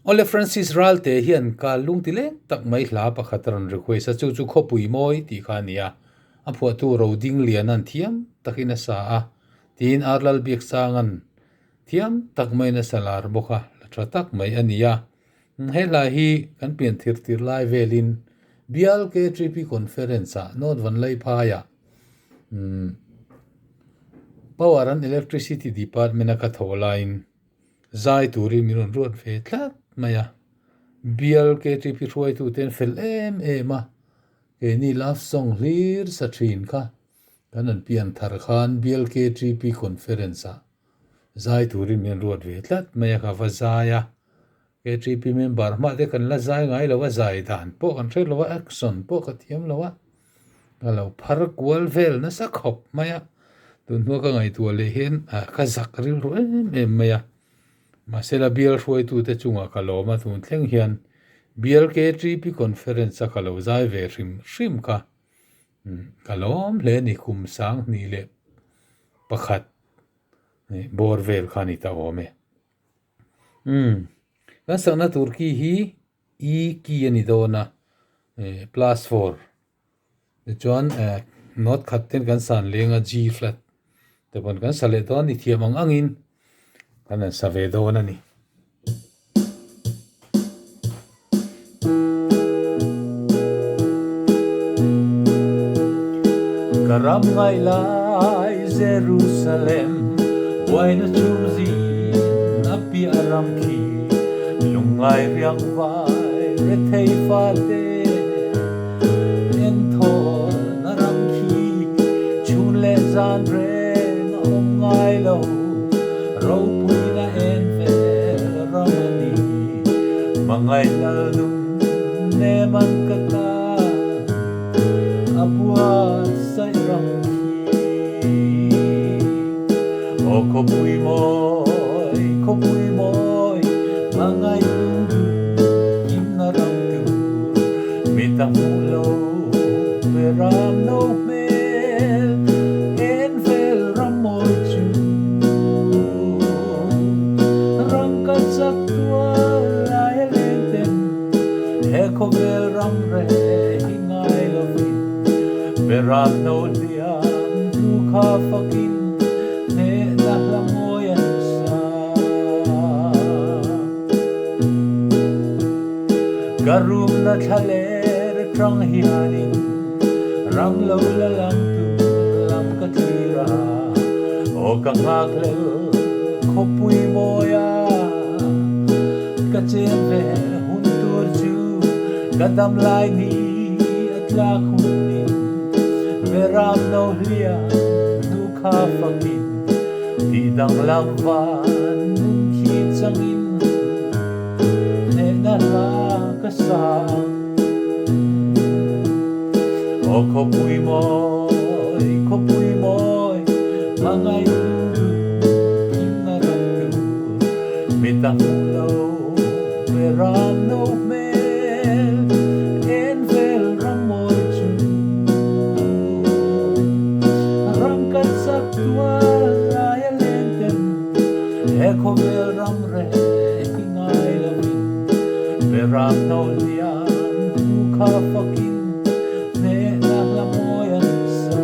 Ole Francis Ralte hian ka lung ti le tak mai hla pakhatran request chu chu khopui moi ti khania a phua tu ro ding lian an thiam takina sa a tin arlal biak sangan thiam tak mai na salar boka tra tak mai ania hela hi kan pian thir tir lai velin bial ke tripi conference a not van lai phaya power and electricity department ka tholain zai turi minun ruat ve tlat maya bial ke tripi ruai tu ten fel ema ke ni love song lir sa thin kha kanan pian thar khan bial ke tripi conference a zai turi min ruat ve tlat maya ka vazaya ke tripi member ma de kan la zai ngai lawa zai dan po kan thre lawa action po ka thiam lawa alo phar kwal vel na sa khop maya tun nu ka ngai tu le hen a ka zak ril ro em maya ma sela bial ruai tu te chunga ka lo ma thun thleng hian bial ke tripi conference ka lo zai ve rim ka kalom le ni kum sang ni le pakhat bor vel khani ta ome kan sana turki hi e ki ani dona plus 4 chuan not khatten kan san lenga g flat te bon kan sale don ni thiam angin kan sa ve dona ni karam ngai lai Jerusalem wai na chuzi na pi aram ki lungai riang vai re thei fa te en tho na ram ki chun le zan re na om ngai lo ro pui na en ve ramani mangai na lum ne man kata abuat sai ram o kopui moi mangai tu kim na ram tu mita mulo veram no mel en vel ram moi chu ram ka sak tua lai lenten he ko vel ram re hingai lo veram no liam tu kha fakin ne la la moya sa garum na thaler trang hianin rang lo la lam tu lam ka tira o ka ngak le khopui moya ka chen ve hun tur chu kadam lai ni atla khunin veram no liam tu kha fakin di dang lang van khi changin ne na la ka sang o khopui moi mangai tu kim na ram tu mitang lo veram no mel en vel ram moi chu ram ka sak tua Eko veram re hingai lovin veram no liam tu kha fakin ne na la moyan sa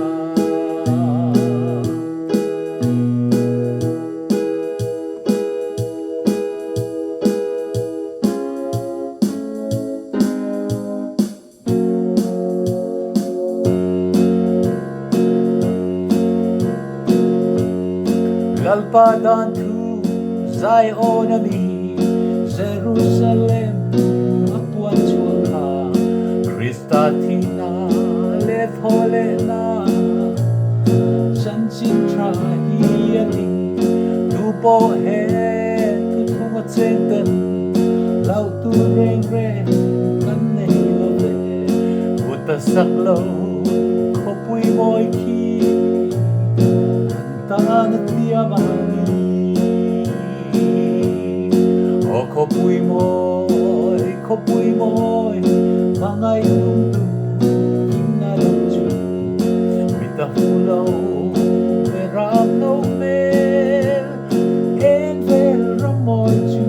lalpadan tu Zion ami Jerusalem apuan chua Kristatina let holena chan chin tra hiani tu po he tu thuma chenten lau tu reng reng kan nei lo ve uta sak lo khopui moi ki ta na tia ba khopui moi mangai tum tu kim na ram chu mita hulo veram no mel en vel ram moi chu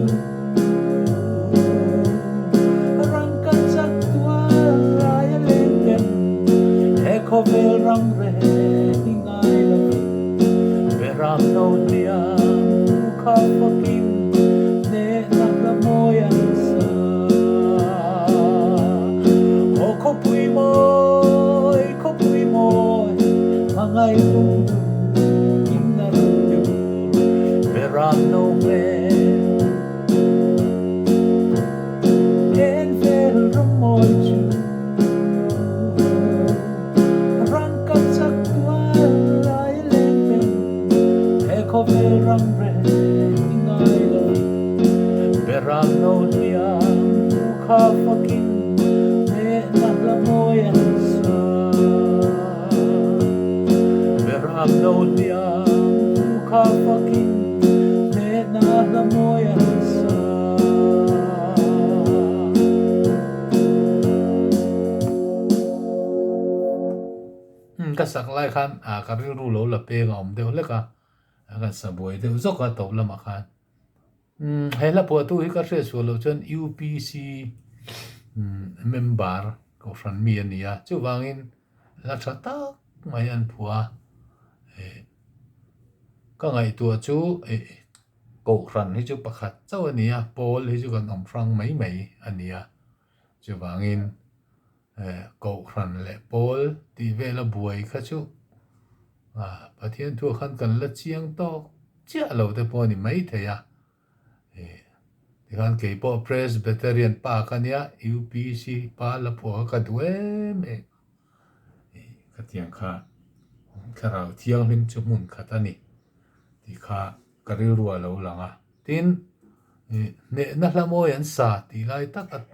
beram no liam kha fakin ne na la moyan sa beram no liam kha fakin ne na la moyan sa ka sak lai khan ka ri ru lo la pe ga om deu le ka ka sa boi deu zo ka to la ma khan he la po tu hi ka re so lo chen UPC member ko ran mi ania chu wangin la tha ta mai an phua ka ngai tu chu ko ran hi chu pakhat chaw ania pol hi chu kan om frang mai mai ania chu wangin ko ran le pol ti ve la buai kha chu pathian thu khan kan la chiang to chia lo te po ni mai the ya ti khan ke po presbyterian pa kania UPC pa la po ka dwe me ka tiang kha kharau thiang him chu mun khatani ti kha kari ruwa lo langa tin ne na hlamo yan sa ti lai tak at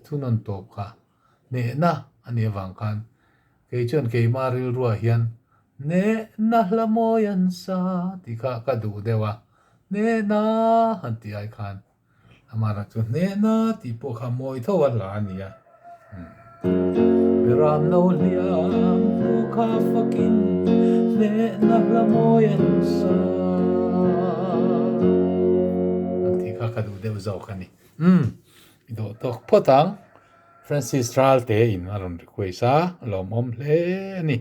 thunon top kha ne na ani wang khan ke chon ke maril ruwa hian ne na hlamo yan sa ti kha ka du dewa ne na han ti ai khan amara chu ne na ti po kha moi tho wa la ania beram no liam tu kha fakin ne na hlamo yan sa ti kha ka du deu zo khani do tok potang Francis Ral te in aron request lom om hle ni